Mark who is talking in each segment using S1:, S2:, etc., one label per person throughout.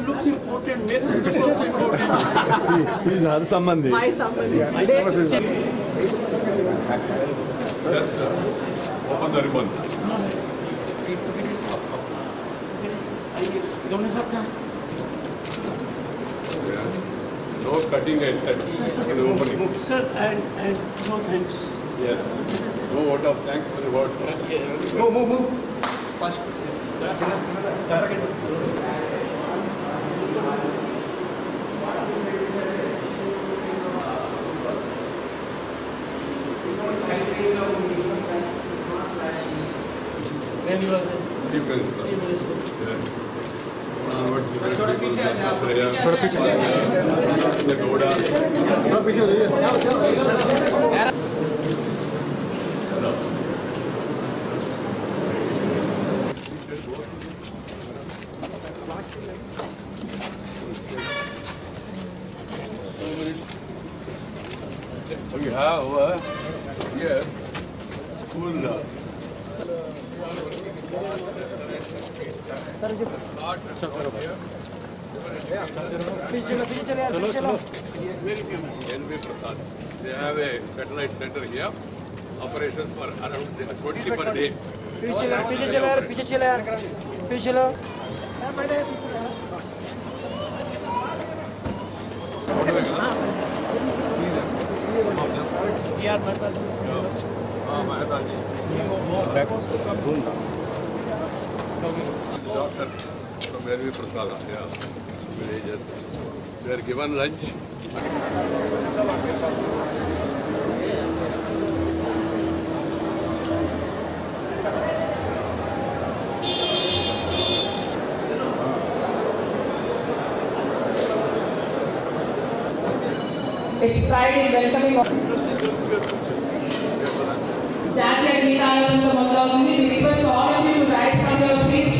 S1: Looks important, makes others also important.
S2: He is her Sambandhi.
S1: My Sambandhi.
S3: Just open the ribbon. No cutting, I said. In the opening.
S1: Sir, and no thanks.
S3: Yes. No vote of thanks for the word.
S1: Move. Fast. When you were the
S3: Chief Minister. Yes. The Gouda. We have here school. NB Prasad. They have a satellite center here. Operations for around 20 per day. Doctors from NB Prasad, villages. They are given lunch.
S4: It's pride in welcoming జాతీయ గీతాలతో మొదలవుతుంది. We request all of you to rise from your seats.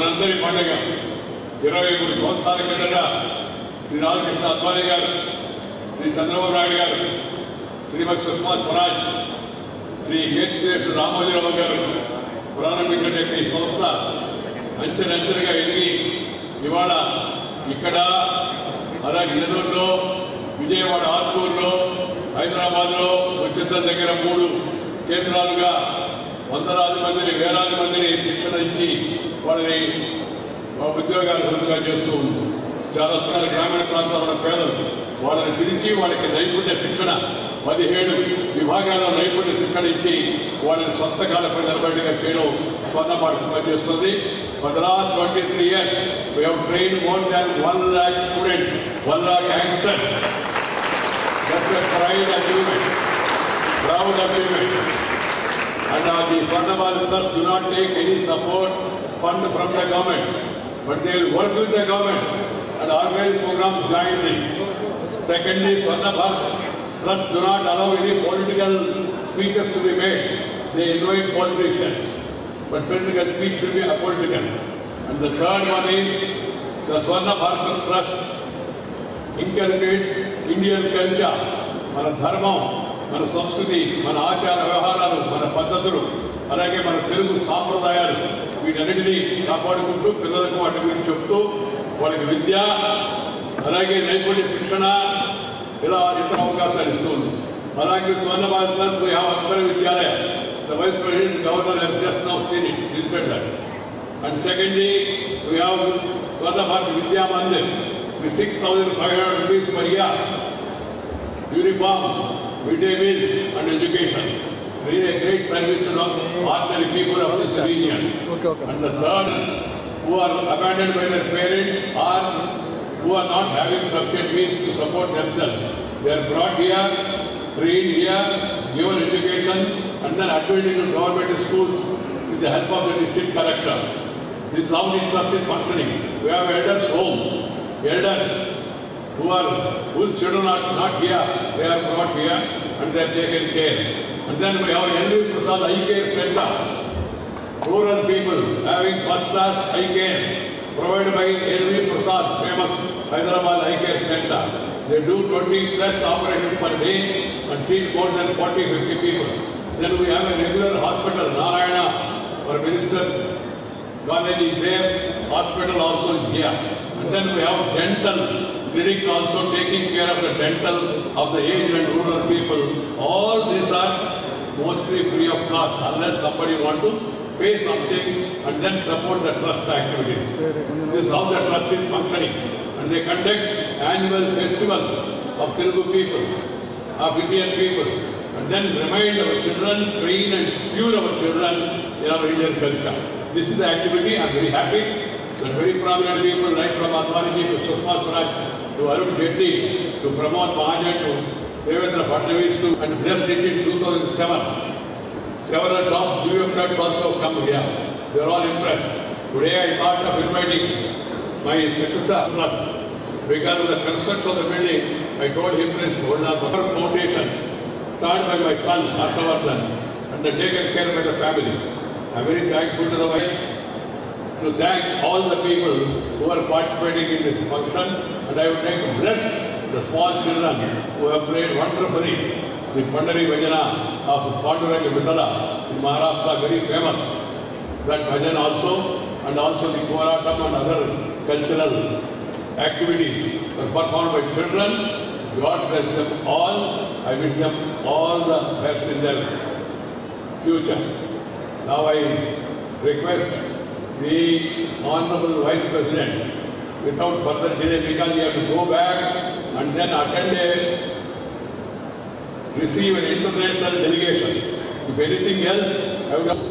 S3: మనందరి పండుగ 23 సంవత్సరాల కిందట శ్రీ రామకృష్ణ అద్వానీ గారు, శ్రీ చంద్రబాబు నాయుడు గారు, శ్రీమతి సుష్మా స్వరాజ్, శ్రీ కేతిశ్రేష్ఠుడు రామోజీరావు గారు ప్రారంభించిన ఈ సంస్థ అంచెలంచెలుగా ఎదిగి ఇవాళ ఇక్కడ అలాగే నెల్లూరులో, విజయవాడ ఆత్మూరులో, హైదరాబాద్లో ఉచిత దగ్గర 3 కేంద్రాలుగా వందలాది మందిని, వేలాది మందిని శిక్షణ ఇచ్చి వాళ్ళని ఉద్యోగాలు పొందుగా చేస్తూ ఉంది. చాలా సార్లు గ్రామీణ ప్రాంతాల్లో ఉన్న పేదలు వాళ్ళని పిలిచి వాళ్ళకి నైపుణ్య శిక్షణ 17 విభాగాల్లో నైపుణ్య శిక్షణ ఇచ్చి వాళ్ళని సొంత కాలపై నిలబడిగా చేయడం స్వర్ణభారత్ పనిచేస్తుంది. For the last 23 years, we have trained more than 1 lakh students, 1 lakh youngsters. That's a pride achievement, proud achievement. And the Swarnabharat do not take any support fund from the government, but they will work with the government and organize programs jointly. Secondly, Swarnabharat Trust do not allow any political speeches to be made. They invite politicians, but political speech will be apolitical. And the third one is the Swarnabharat Trust inculcates Indian culture, మన ధర్మం, మన సంస్కృతి, మన ఆచార వ్యవహారాలు, మన పద్ధతులు, అలాగే మన తెలుగు సాంప్రదాయాలు వీటన్నిటినీ కాపాడుకుంటూ పిల్లలకు వాటి గురించి చెప్తూ వాళ్ళకి విద్య అలాగే నైపుణ్య శిక్షణ ఇలా ఇతర అవకాశాలు ఇస్తూ ఉంది. అలాగే Swarnabharat we have Akshara Vidyalaya. The Vice President Governor has just now seen it, visited that. And secondly, we have Swarnabharat Vidya Mandir with 6,500 rupees per year. Uniform, midday meals and education. Really a great service to the ordinary people of this region. And the third, who are abandoned by their parents or who are not having sufficient means to support themselves. They are brought here, trained here, given education, and then admitted into government schools with the help of the district collector. This is how the trust is functioning. We have elders home, elders whose children are not here, they are brought here and they are taken care. And then we have N.V. Prasad Eye Care Center. Rural people having first class eye care provided by N.V. Prasad, famous Hyderabad Eye Care Center. They do 20+ operations per day and treat more than 40-50 people. Then we have a regular hospital, Narayana, for ministers. College is there, hospital also is here. And then we have dental clinic also taking care of the dental of the aged and rural people. All these are mostly free of cost unless somebody want to pay something and then support the trust activities. This is how the trust is functioning. And they conduct annual festivals of Telugu people, of Indian people, and then remind our children, train and cure our children in our Indian culture. This is the activity. I am very happy that very prominent people right from Advani to Sushma Swaraj to Arun Jaitley to Pramod Mahajan to Devendra Fadnavis to and just in 2007. Several top bureaucrats also come here. They are all impressed. Today I thought of inviting my successor trust. Because of the construction of the building, I told him this foundation started by my son Harshavardhan and then taken care by the family. I am very thankful to the wife to thank all the people who are participating in this function, and I would like to bless the small children who have played wonderfully the Pandari Bhajana of Panduranga Vitala in Maharashtra, very famous. That bhajan also, and also the Koratam and other cultural activities are performed by children. God bless them all. I wish them all the best in their future. Now I request the Honorable Vice President, without further delay, because we have to go back and then attend receive an international delegation. If anything else, I would have